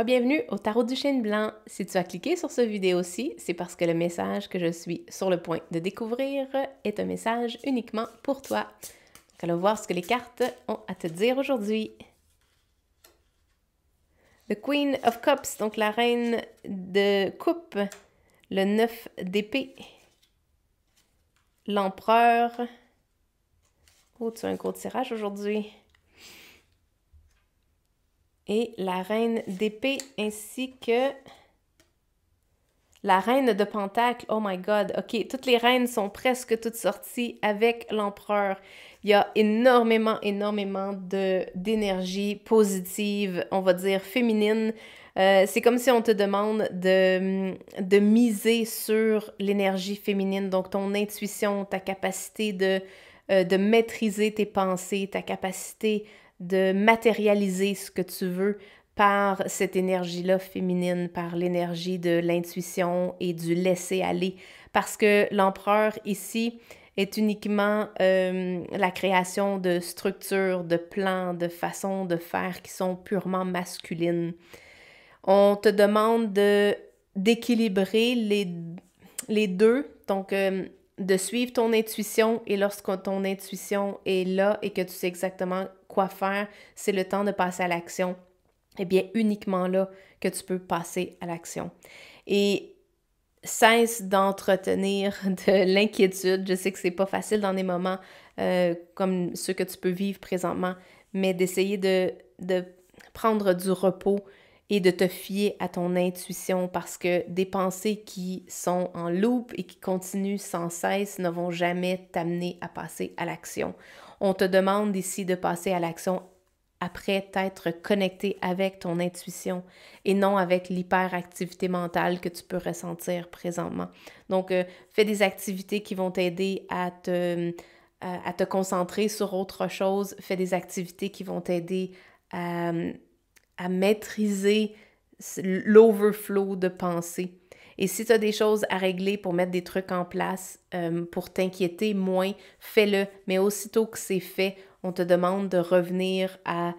Bienvenue au Tarot du Chêne Blanc. Si tu as cliqué sur cette vidéo-ci, c'est parce que le message que je suis sur le point de découvrir est un message uniquement pour toi. Donc, allons voir ce que les cartes ont à te dire aujourd'hui. The Queen of Cups, donc la reine de coupe, le 9 d'épée, l'empereur. Oh, tu as un gros tirage aujourd'hui. Et la reine d'épée ainsi que la reine de pentacle. Oh my God, ok, toutes les reines sont presque toutes sorties avec l'empereur. Il y a énormément d'énergie positive, on va dire féminine. C'est comme si on te demande de miser sur l'énergie féminine, donc ton intuition, ta capacité de maîtriser tes pensées, ta capacité de matérialiser ce que tu veux par cette énergie-là féminine, par l'énergie de l'intuition et du laisser-aller. Parce que l'empereur ici est uniquement la création de structures, de plans, de façons de faire qui sont purement masculines. On te demande d'équilibrer les deux, donc de suivre ton intuition, et lorsque ton intuition est là et que tu sais exactement quoi faire, c'est le temps de passer à l'action. Eh bien, uniquement là que tu peux passer à l'action. Et cesse d'entretenir de l'inquiétude. Je sais que c'est pas facile dans des moments comme ceux que tu peux vivre présentement, mais d'essayer de prendre du repos et de te fier à ton intuition, parce que des pensées qui sont en loop et qui continuent sans cesse ne vont jamais t'amener à passer à l'action. On te demande ici de passer à l'action après t'être connecté avec ton intuition et non avec l'hyperactivité mentale que tu peux ressentir présentement. Donc, fais des activités qui vont t'aider à te concentrer sur autre chose. Fais des activités qui vont t'aider à maîtriser l'overflow de pensée. Et si tu as des choses à régler pour mettre des trucs en place, pour t'inquiéter moins, fais-le. Mais aussitôt que c'est fait, on te demande de revenir à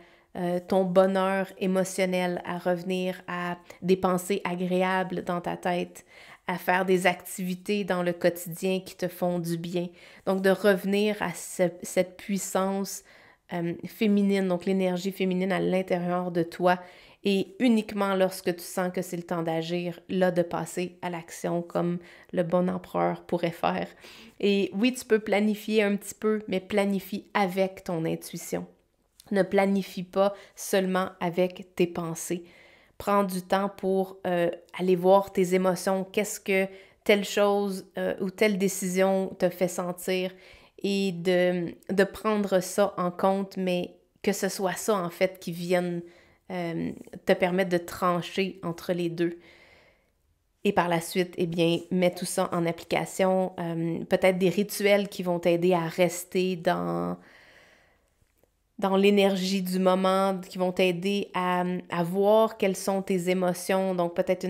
ton bonheur émotionnel, à revenir à des pensées agréables dans ta tête, à faire des activités dans le quotidien qui te font du bien. Donc, de revenir à cette puissance féminine, donc l'énergie féminine à l'intérieur de toi, et uniquement lorsque tu sens que c'est le temps d'agir, là, de passer à l'action comme le bon empereur pourrait faire. Et oui, tu peux planifier un petit peu, mais planifie avec ton intuition. Ne planifie pas seulement avec tes pensées. Prends du temps pour aller voir tes émotions, qu'est-ce que telle chose ou telle décision te fait sentir, et de prendre ça en compte, mais que ce soit ça, en fait, qui vienne te permettre de trancher entre les deux. Et par la suite, eh bien, mets tout ça en application. Peut-être des rituels qui vont t'aider à rester dans l'énergie du moment, qui vont t'aider à voir quelles sont tes émotions. Donc, peut-être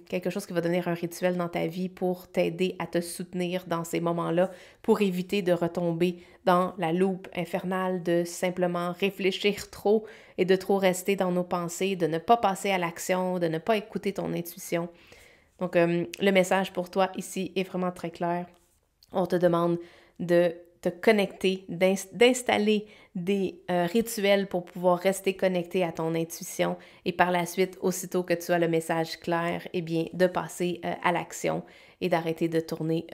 quelque chose qui va donner un rituel dans ta vie pour t'aider à te soutenir dans ces moments-là, pour éviter de retomber dans la loupe infernale de simplement réfléchir trop et de trop rester dans nos pensées, de ne pas passer à l'action, de ne pas écouter ton intuition. Donc, le message pour toi ici est vraiment très clair. On te demande de te connecter, d'installer des rituels pour pouvoir rester connecté à ton intuition, et par la suite, aussitôt que tu as le message clair, eh bien, de passer à l'action et d'arrêter de tourner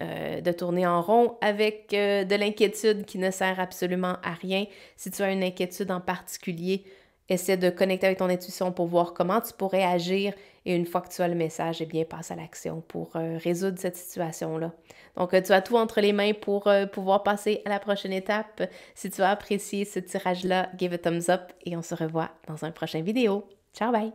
en rond avec de l'inquiétude qui ne sert absolument à rien. Si tu as une inquiétude en particulier, essaie de connecter avec ton intuition pour voir comment tu pourrais agir, et une fois que tu as le message, eh bien, passe à l'action pour résoudre cette situation-là. Donc, tu as tout entre les mains pour pouvoir passer à la prochaine étape. Si tu as apprécié ce tirage-là, give a thumbs up et on se revoit dans un prochain vidéo. Ciao, bye!